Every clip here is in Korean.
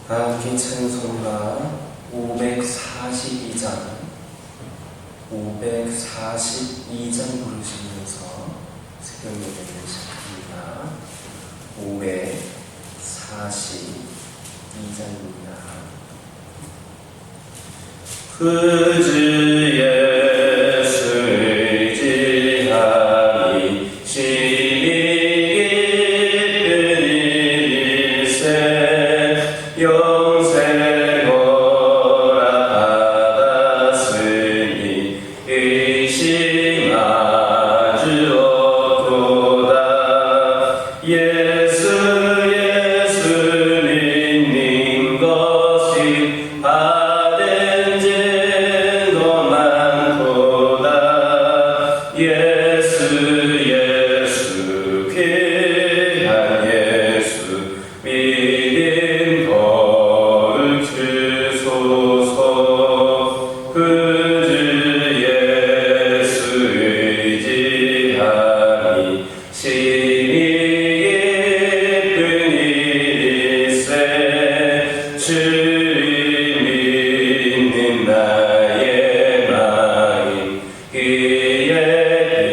함께 찬송가 542장 부르시면서 새벽 예배를 시작합니다. 542장입니다. 그 주 예수 의지하니 심히 기쁜 일일세 영생어라 받았으니 의심하주 없도다. 예수 믿는 것이 받은 증거 많도다. 예수 귀한 예수 믿음 거룩 주소서. 그 주 예수 의지하니 심히 기쁜 일일세 주를 믿는 나의 마음 그의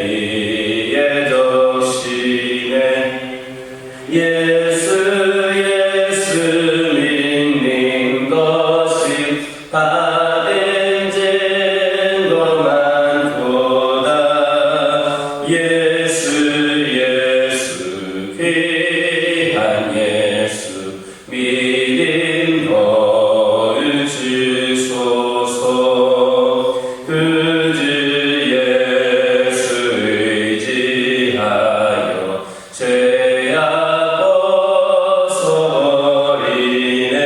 뒤에 적시네. 예수 믿는 것이 받은 증거 많도다. 예수 귀한 예수 믿음 거룩 주소서. 그 주 예수 의지하여 죄악 벗어버리네.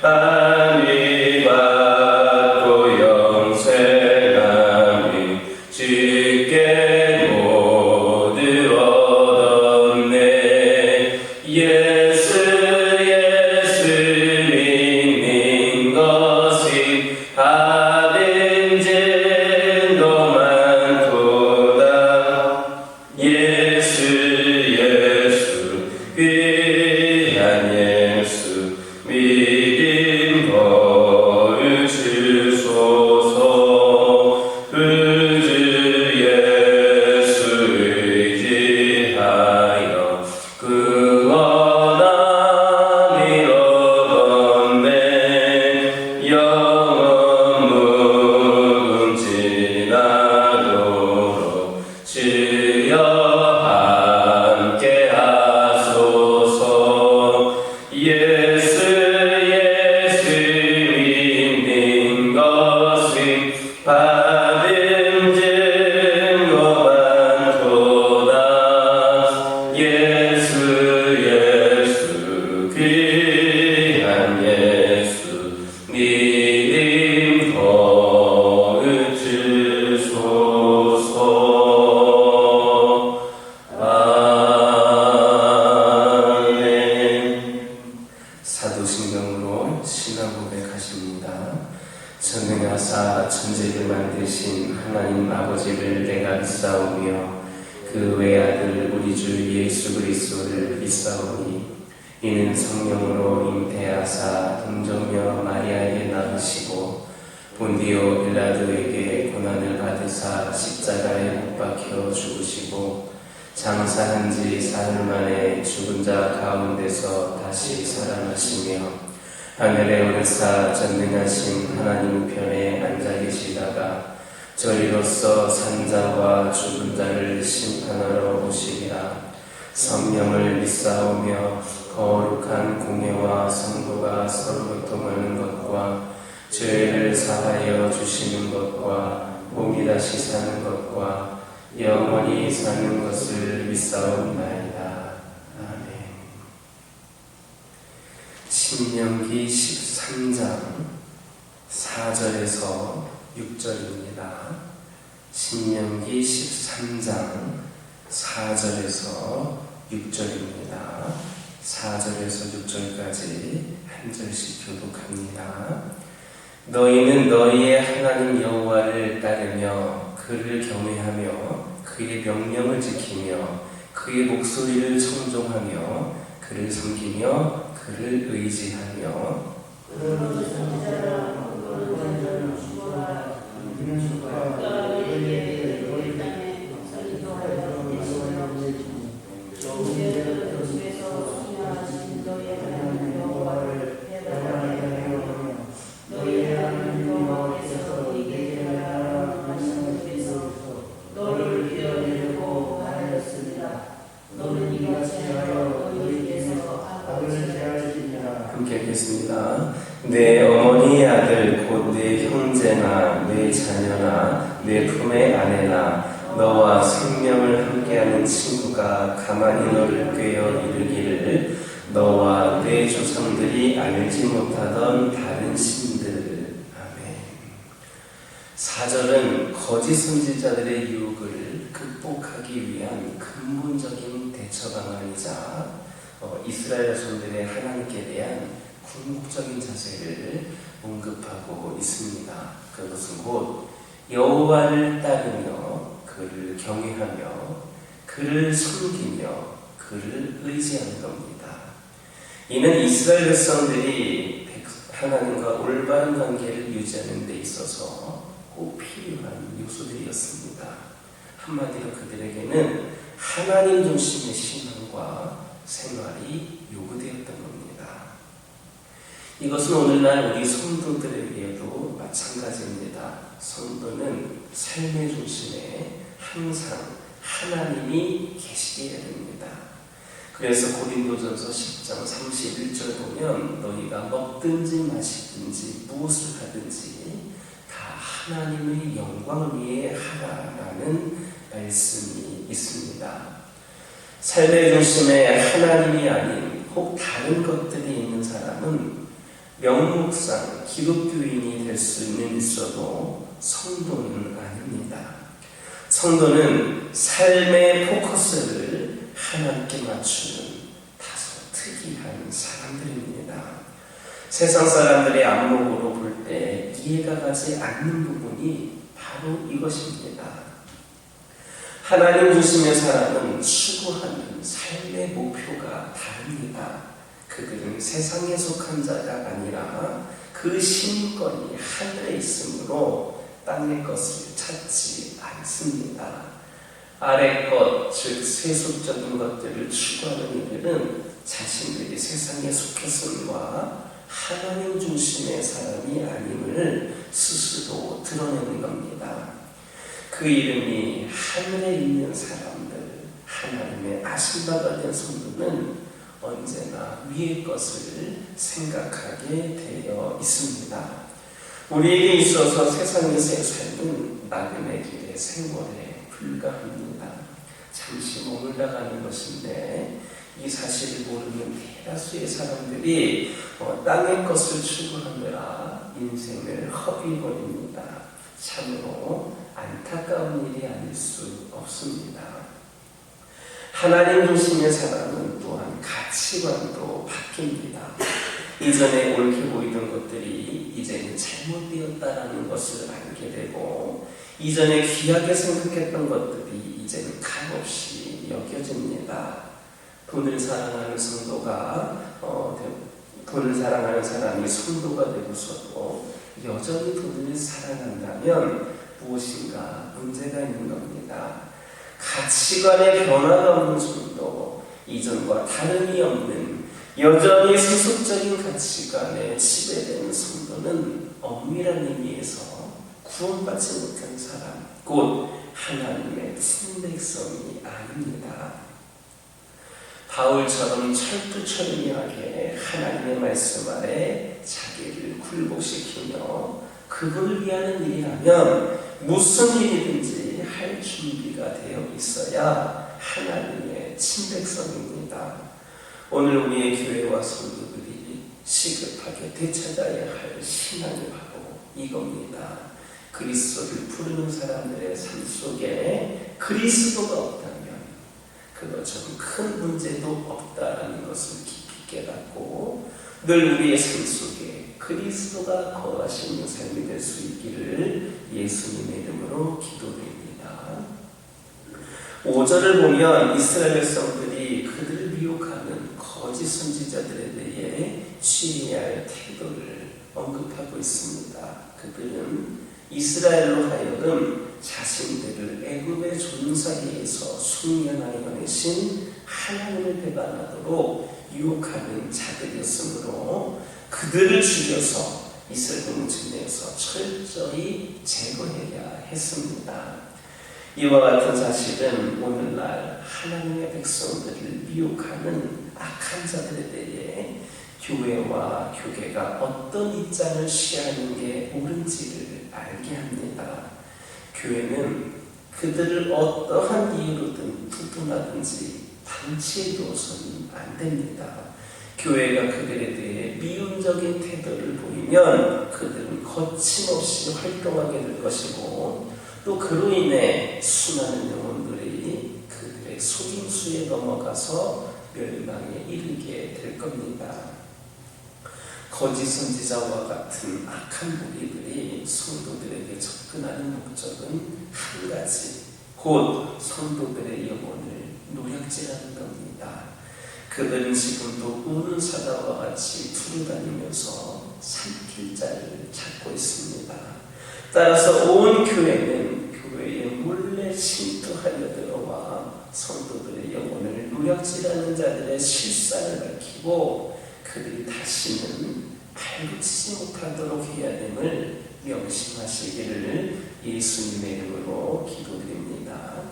안위 받고 영생하니 주께 모두 얻었네. 예수 믿는 것이 받은 증거 많도다. 예수 귀한 예수 믿음 거룩 주소서. 그 주 예수 의지하여 구원함을 얻었네. 영원 무궁지나도록 주여 함께 하소서. 예수 믿는 것이 받은 증거 많도다. 예수 귀한 예수 믿음 거룩 주소서. 아멘. 사도신경으로 신앙 고백하십니다. 전능하사 천지를 만드신 하나님 아버지를 내가 믿사오며 그 외아들 우리 주 예수 그리스도를 믿사오니 이는 성령으로 잉태하사 동정녀 마리아에게 낳으시고 본디오 빌라도에게 고난을 받으사 십자가에 못 박혀 죽으시고 장사한 지 사흘 만에 죽은 자 가운데서 다시 살아나시며 하늘에 오르사 전능하신 하나님 우편에 앉아 계시다가 저희로서 산자와 죽은 자를 심판하러 오시리라. 성령을 믿사오며 거룩한 공예와 성도가 서로 교통하는 것과 죄를 사하여 주시는 것과 몸이 다시 사는 것과 영원히 사는 것을 믿사옵나이다. 아멘. 신명기 13장 4절에서 6절입니다. 신명기 13장 4절에서 6절입니다. 4절에서 6절까지 한 절씩 교독합니다. 너희는 너희의 하나님 여호와를 따르며 그를 경외하며 그의 명령을 지키며 그의 목소리를 청종하며 그를 섬기며 그를 의지하며 함께 하겠습니다. 내 어머니의 아들 곧 내 형제나 내 자녀나 내 품의 아내나 너와 생명을 함께하는 친구가 가만히 너를 꿰어 이르기를 너와 내 조상들이 알지 못하던 다른 신들. 아멘. 4절은 거짓 선지자들의 유혹을 극복하기 위한 근본적인 대처 방안이자 이스라엘 자손들의 하나님께 대한 궁극적인 자세를 언급하고 있습니다. 그것은 곧 여호와를 따르며 그를 경외하며 그를 섬기며 그를 의지하는 겁니다. 이는 이스라엘 백성들이 하나님과 올바른 관계를 유지하는 데 있어서 꼭 필요한 요소들이었습니다. 한마디로 그들에게는 하나님 중심의 신앙과 생활이 요구되었던 겁니다. 이것은 오늘날 우리 성도들에게도 마찬가지입니다. 성도는 삶의 중심에 항상 하나님이 계시게 해야 됩니다. 그래서 고린도전서 10장 31절 보면 너희가 먹든지 마시든지 무엇을 하든지 다 하나님의 영광을 위해 하라라는 말씀이 있습니다. 삶의 중심에 하나님이 아닌 혹 다른 것들이 있는 사람은 명목상 기독교인이 될 수는 있어도 성도는 아닙니다. 성도는 삶의 포커스를 하나님께 맞추는 다소 특이한 사람들입니다. 세상 사람들의 안목으로 볼 때 이해가 가지 않는 부분이 바로 이것입니다. 하나님 중심의 사람은 추구하는 삶의 목표가 다릅니다. 그들은 세상에 속한 자가 아니라 그 신권이 하늘에 있으므로 땅의 것을 찾지 않습니다. 아래 것, 즉 세속적인 것들을 추구하는 이들은 자신들이 세상에 속했음과 하나님 중심의 사람이 아님을 스스로 드러내는 겁니다. 그 이름이 하늘에 있는 사람들, 하나님의 아신바가 된 성도는 언제나 위의 것을 생각하게 되어 있습니다. 우리에게 있어서 세상에서의 삶은 나그네 길의 생활에 불과합니다. 잠시 머물러가는 것인데 이 사실을 모르는 대다수의 사람들이 땅의 것을 추구하느라 인생을 허비버립니다. 참으로 안타까운 일이 아닐 수 없습니다. 하나님 중심의 사람은 또한 가치관도 바뀝니다. 이전에 옳게 보이던 것들이 이제는 잘못되었다라는 것을 알게 되고 이전에 귀하게 생각했던 것들이 이제는 값없이 여겨집니다. 돈을 사랑하는 성도가 돈을 사랑하는 사람이 성도가 되고서도 여전히 돈을 사랑한다면 무엇인가 문제가 있는 겁니다. 가치관의 변화가 없는 성도, 이전과 다름이 없는 여전히 세속적인 가치관에 지배되는 성도는 엄밀한 의미에서 구원받지 못한 사람, 곧 하나님의 친백성이 아닙니다. 바울처럼 철두철미하게 하나님의 말씀 아래 자기를 굴복시키며 그분을 위하는 일이라면 무슨 일이든지 할 준비가 되어 있어야 하나님의 친백성입니다. 오늘 우리의 교회와 성도들이 시급하게 되찾아야 할 신앙이 바로 이겁니다. 그리스도를 부르는 사람들의 삶 속에 그리스도가 없다면 그것처럼 큰 문제도 없다라는 것을 깊이 깨닫고 늘 우리의 삶 속에 그리스도가 거하시는 삶이 될 수 있기를 예수님의 이름으로 기도드립니다. 5절을 보면 이스라엘 백성들이 그들을 미혹하는 거짓 거짓 선지자들에 대해 취해야 할 태도를 언급하고 있습니다. 그들은 이스라엘로 하여금 자신들을 애굽의 존사기에서 숙련하여내신 하나님을 배반하도록 유혹하는 자들이었으므로 그들을 죽여서 이스라엘 공중에서 철저히 제거해야 했습니다. 이와 같은 사실은 오늘날 하나님의 백성들을 미혹하는 악한 자들에 대해 교회와 교계가 어떤 입장을 취하는 게 옳은지를 알게 합니다. 교회는 그들을 어떠한 이유로든 두둔하든지 방치해 두어서는 안 됩니다. 교회가 그들에 대해 미움적인 태도를 보이면 그들은 거침없이 활동하게 될 것이고 또 그로 인해 수많은 영혼들이 그들의 속임수에 넘어가서 멸망에 이르게 될 겁니다. 거짓 선지자와 같은 악한 무리들이 성도들에게 접근하는 목적은 한 가지, 곧 성도들의 영혼을 노략질하는 겁니다. 그들은 지금도 우는 사자와 같이 두루다니면서 삼킬 자를 찾고 있습니다. 따라서 온 교회는 교회에 몰래 침투하여 들어와 성도들의 영혼을 노략질하는 자들의 실상을 밝히고 그들이 다시는 발붙이지 못하도록 해야 됨을 명심하시기를 예수님의 이름으로 기도드립니다.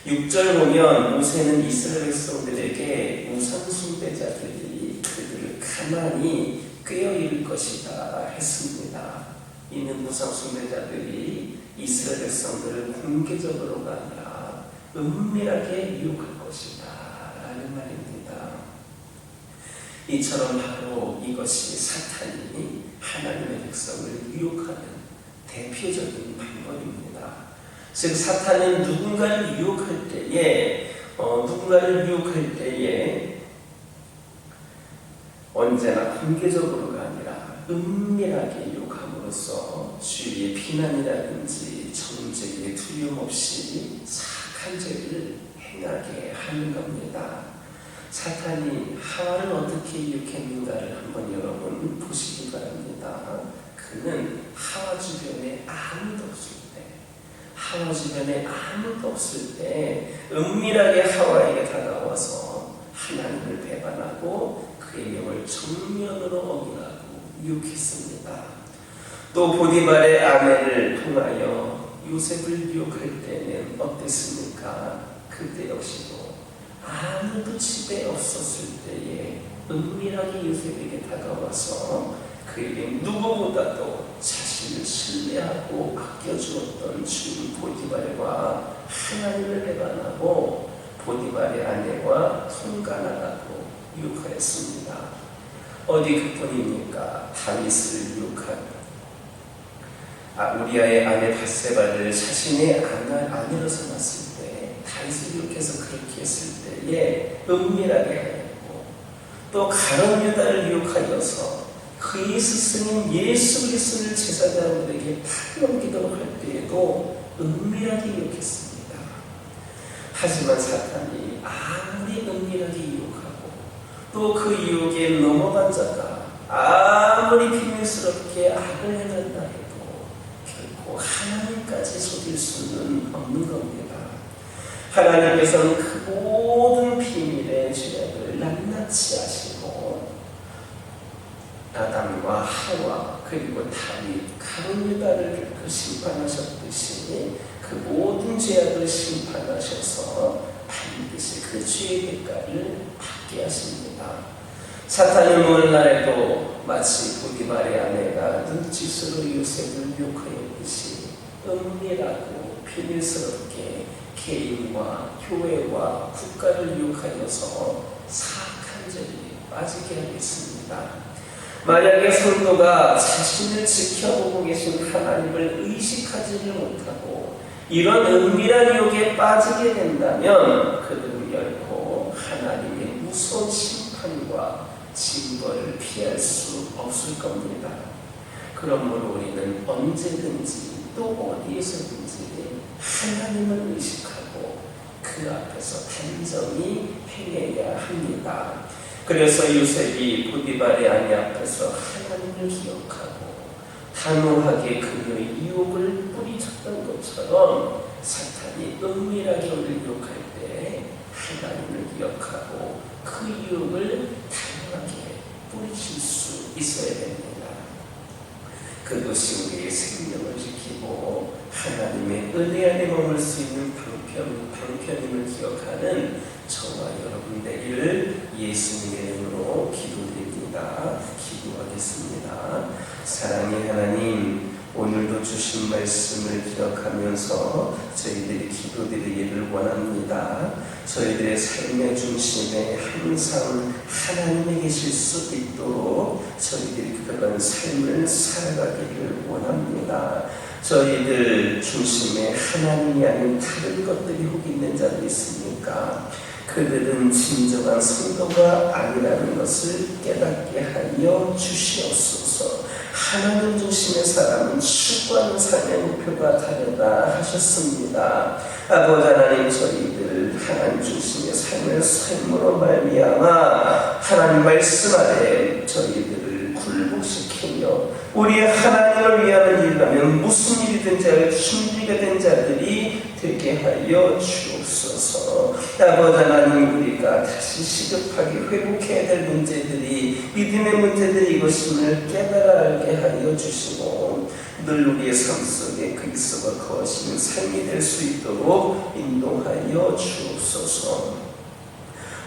6절 보면 모세는 이스라엘 백성들에게 우상 숭배자들이 그들을 가만히 꾀어이을 것이다 했습니다. 이는 우상 숭배자들이 이스라엘 백성들을 공개적으로가 아니라 은밀하게 유혹할 것이다 라는 말입니다. 이처럼 바로 이것이 사탄이 하나님의 백성을 유혹하는 대표적인 방법입니다. 즉 사탄은 누군가를 유혹할 때에 언제나 공개적으로가 아니라 은밀하게 유혹함으로써 주위의 비난이라든지 정죄의 두려움 없이 사악한 죄를 행하게 하는 겁니다. 사탄이 하와를 어떻게 유혹했는가를 한번 여러분 보시기 바랍니다. 그는 하와 주변에 아무도 없을 때 은밀하게 하와에게 다가와서 하나님을 배반하고 그의 명을 정면으로 어기라고 유혹했습니다. 또 보디발의 아내를 통하여 요셉을 유혹할 때는 어땠습니까? 그때 역시도 아무도 집에 없었을 때에 은밀하게 요셉에게 다가와서 그에게 누구보다도 자신을 신뢰하고 아껴주었던 주인 보디발과 하나님을 배반하고 보디발의 아내와 통간하라고 유혹하였습니다. 어디 그뿐입니까? 다윗을 유혹한 우리아의 아내 바세바를 자신의 아내로 삼았을 때 다윗을 유혹해서 그렇게 했을 때에 은밀하게 하였고 또 가룟 유다를 유혹하여서 그의 스승인 예수 그리스도를 제사장들에게 팔넘기도록 할 때에도 은밀하게 유혹했습니다. 하지만 사탄이 아무리 은밀하게 유혹하고 또 그 유혹에 넘어간 자가 아무리 비밀스럽게 악을 행한다 해도 결코 하나님까지 속일 수는 없는 겁니다. 하나님께서는 그 모든 비밀의 죄악을 낱낱이 아시고 아담과 하와 그리고 다윗 가룟 유다를 심판하셨듯이 그 모든 죄악을 심판하셔서 반드시 그 죄의 대가를 받게 하십니다. 사탄은 오늘날에도 마치 보디발의 아내가 눈짓으로 요셉을 유혹하였듯이 은밀하고 비밀스럽게 개인과 교회와 국가를 유혹하여서 사악한 죄에 빠지게 하겠습니다. 만약에 성도가 자신을 지켜보고 계신 하나님을 의식하지를 못하고 이런 은밀한 유혹에 빠지게 된다면 그들은 결코 하나님의 무서운 심판과 징벌을 피할 수 없을 겁니다. 그러므로 우리는 언제든지 또 어디에서든지 하나님을 의식하고 그 앞에서 단정히 행해야 합니다. 그래서 요셉이 보디발의 아내 앞에서 하나님을 기억하고 단호하게 그녀의 유혹을 뿌리쳤던 것처럼 사탄이 은밀하게 우리를 유혹할 때 하나님을 기억하고 그 유혹을 단호하게 뿌리칠 수 있어야 됩니다. 그것이 우리의 생명을 지키고 하나님의 은혜 안에 머물 수 있는 방편임을 기억하는 저와 여러분 되기를 예수님의 이름으로 기도드립니다. 기도하겠습니다. 사랑의 하나님, 오늘도 주신 말씀을 기억하면서 저희들이 기도드리기를 원합니다. 저희들의 삶의 중심에 항상 하나님이 계실 수 있도록 저희들이 그런 삶을 살아가기를 원합니다. 저희들 중심에 하나님이 아닌 다른 것들이 혹 있는 자도 있습니까? 그들은 진정한 성도가 아니라는 것을 깨닫게 하여 주시옵소서. 하나님 중심의 사람은 추구하는 삶의 목표가 다르다 하셨습니다. 아버지 하나님, 저희들 하나님 중심의 삶을 삶으로 말미암아 하나님 말씀 아래 저희들을 굴복시키며 우리의 하나님을 위하는 일이라면 무슨 일이든지 준비가 된 자들이 되게 하여 주옵소서. 아버지 하나님, 우리가 다시 시급하게 회복해야 될 문제들이 믿음의 문제들이 이것임을 깨달아 알게 하여 주시고 늘 우리의 삶 속에 그리스도가 거하시는 삶이 될 수 있도록 인도하여 주옵소서.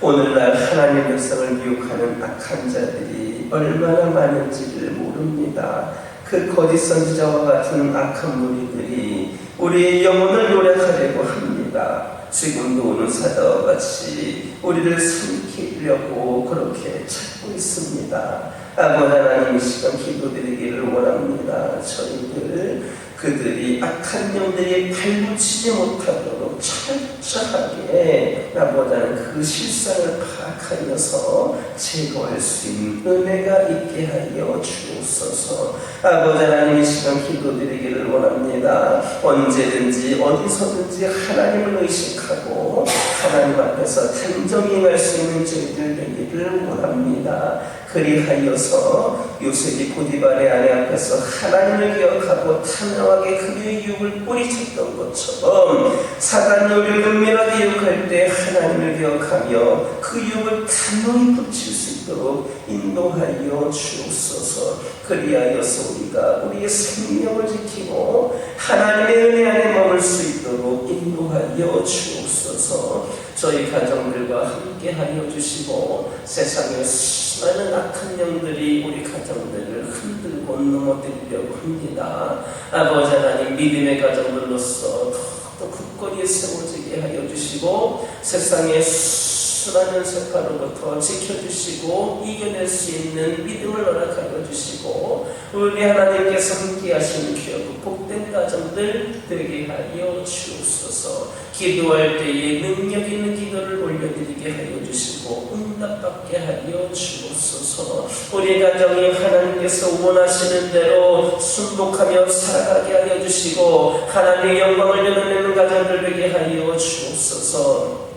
오늘날 하나님의 백성을 미혹하는 악한 자들이 얼마나 많은지를 모릅니다. 그 거짓 선지자와 같은 악한 무리들이 우리의 영혼을 노력하려고 합니다. 지금도 오는 사자와 같이 우리를 삼키려고 그렇게 찾고 있습니다. 아버지 하나님, 이 시간 기도드리기를 원합니다. 저희들 그들이 악한 영들이 발붙이지 못하도록 철저하게 아버지 하나님 그 실상을 파악하여서 제거할 수 있는 은혜가 있게 하여 주옵소서. 아버지 하나님, 이 시간 기도드리기를 원합니다. 언제든지 어디서든지 하나님을 의식하고 하나님 앞에서 단정히 임할 수 있는 저희들 되기를 원합니다. 그리하여서 요셉이 보디발의 아내 앞에서 하나님을 기억하고 단호하게 그의 유혹을 뿌리쳤던 것처럼 사단이 우리를 은밀하게 유혹할 때 하나님을 기억하며 그 유혹을 단호히 붙일 수 있도록 인도하여 주옵소서. 그리하여서 우리가 우리의 생명을 지키고 하나님의 은혜 안에 머물 수 있도록 인도하여 주옵소서. 저희 가정들과 함께 하여 주시고 세상에 수많은 악한 영들이 우리 가정들을 흔들고 넘어뜨리려고 합니다. 아버지 하나님, 믿음의 가정들로서 더욱더 굳건히 세워지게 하여 주시고 세상의 수많은 세파로부터 지켜주시고 이겨낼 수 있는 믿음을 허락하여 주시고 우리 하나님께서 함께 하시는 귀하고 복된 가정들 되게 하여 주옵소서. 기도할 때에 능력 있는 기도를 올려드리게 하여 주시고 응답받게 하여 주옵소서. 우리 가정이 하나님께서 원하시는 대로 순복하며 살아가게 하여 주시고 하나님의 영광을 드러내는 가정들 되게 하여 주옵소서.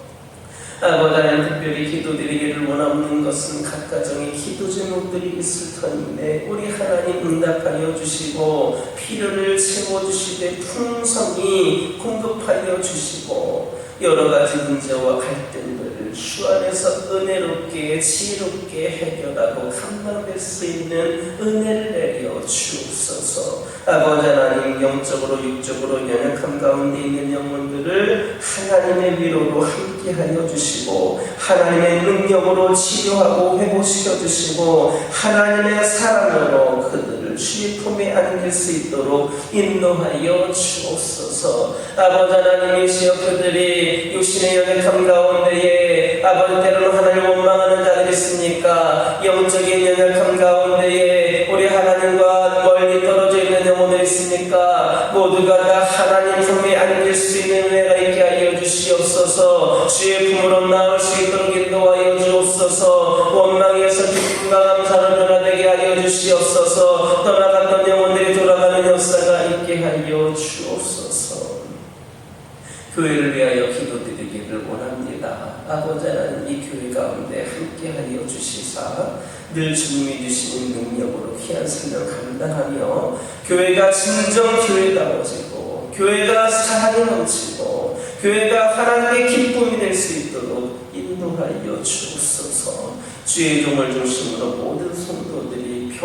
아버지 하나님, 특별히 기도드리기를 원하는 것은 각 가정의 기도 제목들이 있을 터인데 우리 하나님 응답하여 주시고 필요를 채워주시되 풍성히 공급하여 주시고 여러 가지 문제와 갈등들을 주 안에서 은혜롭게 지혜롭게 해결하고 감당될 수 있는 은혜를 내려 주옵소서. 아버지 하나님, 영적으로 육적으로 연약함 가운데 있는 영혼들을 하나님의 위로로 함께 하여 주시고 하나님의 능력으로 치료하고 회복시켜 주시고 하나님의 사랑으로 그들을 주의 품에 안길 수 있도록 인도하여 주옵소서. 아버지 하나님이시여, 그들이 육신의 연약함 가운데에 아버지 때로는 하나님을 원망하는 자들이 있으니까 영적인 연약함 가운데에 우리 하나님과 멀리 떨어져 있는 영혼들이 있으니까 모두가 다 하나님 품에 안길 수 있는 은혜가 있게 하여 주시옵소서. 주의 품으로 나올 수 있도록 인도하여 주옵소서. 원망에서 기쁨과 감사로 변화되게 하여 주시옵소서. 떠나갔던 영혼들이 돌아가는 역사가 있게 하여 주옵소서. 교회를 위하여 기도드리기 되기를 원합니다. 아버지 하나님, 이 교회 가운데 함께하여 주시사 늘 주님이 주시는 능력으로 귀한 사명 감당하며 교회가 진정 교회다워지고 교회가 사랑이 넘치고 교회가 하나님의 기쁨이 될 수 있도록 인도하여 주옵소서. 주의 종을 중심으로 모든 성도들이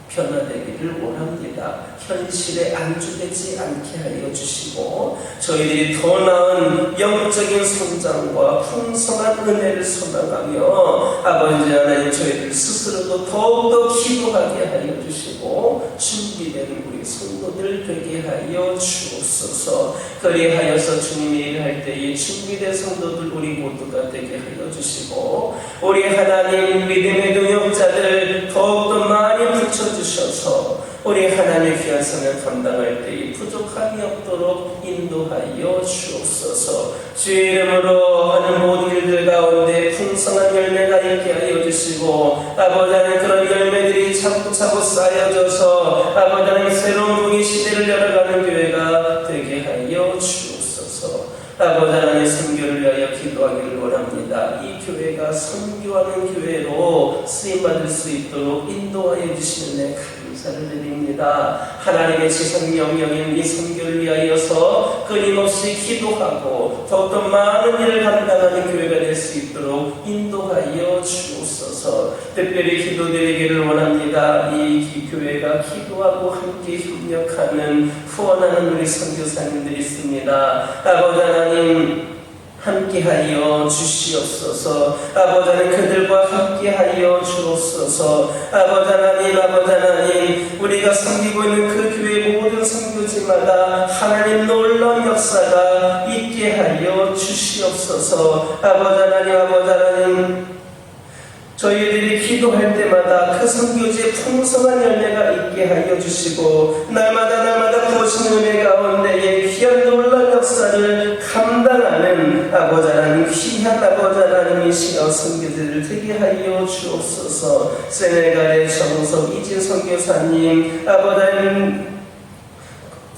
변화되기를 원합니다. 현실에 안주되지 않게 하여 주시고 저희들이 더 나은 영적인 성장과 풍성한 은혜를 소망하며 아버지 하나님, 저희들 스스로도 더욱더 기도하게 하여 주시고 준비된 우리 성도들 되게 하여 주옵소서. 그리하여서 주님의 일을 할 때에 준비된 성도들 우리 모두가 되게 하여 주시고 우리 하나님 믿음의 능력자들 더욱더 많이 붙여주셔서 우리 하나님의 귀한 성을 감당할 때에 부족함이 없도록 인도하여 주옵소서. 주의 이름으로 하는 모든 일들 가운데 풍성한 열매가 있게 하여 주시고 아버지 하나님, 그런 열매들이 차곡차곡 쌓여져서 아버지 하나님, 새로운 종의 시대를 열어가는 교회가 되게 하여 주옵소서. 아버지 하나님, 선교를 위하여 기도하기를 원합니다. 이 교회가 선교하는 교회로 쓰임받을 수 있도록 인도하여 주시는 데 감사를 드립니다. 하나님의 지상 명령인 이 선교를 위하여서 끊임없이 기도하고 더욱더 많은 일을 감당하는 교회가 될 수 있도록 인도하여 주옵소서. 특별히 기도드리기를 원합니다. 이 교회가 기도하고 함께 협력하는 후원하는 우리 선교사님들이 있습니다. 아버지 하나님, 함께하여 주시옵소서. 아버지 하나님, 그들과 함께하여 주옵소서. 아버지 하나님, 우리가 섬기고 있는 그 교회 모든 선교지마다 하나님 놀라운 역사가 있게 하여 주시옵소서. 아버지 하나님, 저희들이 기도할 때마다 그 선교지에 풍성한 열매가 있게 하여 주시고 날마다 부어지는 은혜 가운데에 귀한 놀라운 역사를 감당하는 아버지 하나님, 귀한 아버지 하나님이시여 선교지를 되게 하여 주옵소서. 세네갈의 정석 이진 선교사님, 아버지 하나님,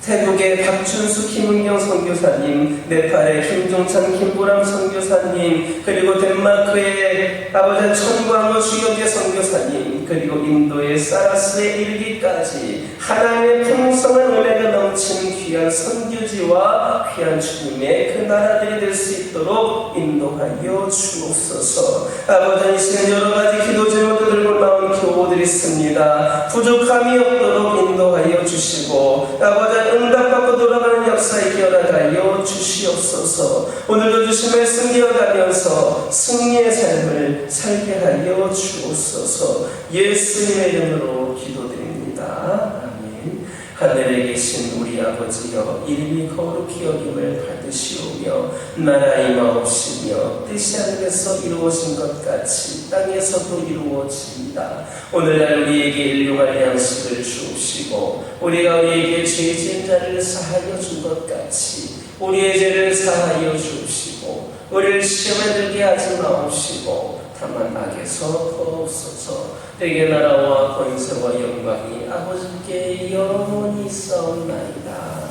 태국의 박준수 김은경 선교사님, 네팔의 김종찬 김보람 선교사님, 그리고 덴마크의 아버지 천광호 주역의 선교사님, 그리고 인도의 사라스의 일기까지 하나님의 풍성한 은혜가 넘치는 귀한 선교지와 귀한 주님의 그 나라들이 될 수 있도록 인도하여 주옵소서. 아버지, 이 시간 여러 가지 기도 제목을 들고 나온 교우들이 있습니다. 부족함이 없도록 인도하여 주시고 아버지, 응답받고 돌아가는 역사에 기여하여 주시옵소서. 오늘도 주신 말씀 기억하면서 승리의 삶을 살게 하여 주옵소서. 예수님의 이름으로 기도드립니다. 아멘. 하늘에 계신 우리 아버지여, 이름이 거룩히 여김을 받으시오며 나라의 마옵시며 뜻이 하늘에서 이루어진 것 같이 땅에서도 이루어집니다. 오늘날 우리에게 일용할 양식을 주옵시고 우리가 우리에게 죄 지은 자를 사하여 준 것 같이 우리의 죄를 사하여 주옵시고 우리를 시험에 들게 하지 마옵시고 다만 악에서 구하옵소서. 내게 나라와 권세와 영광이 아버지께 영원히 있사옵나이다.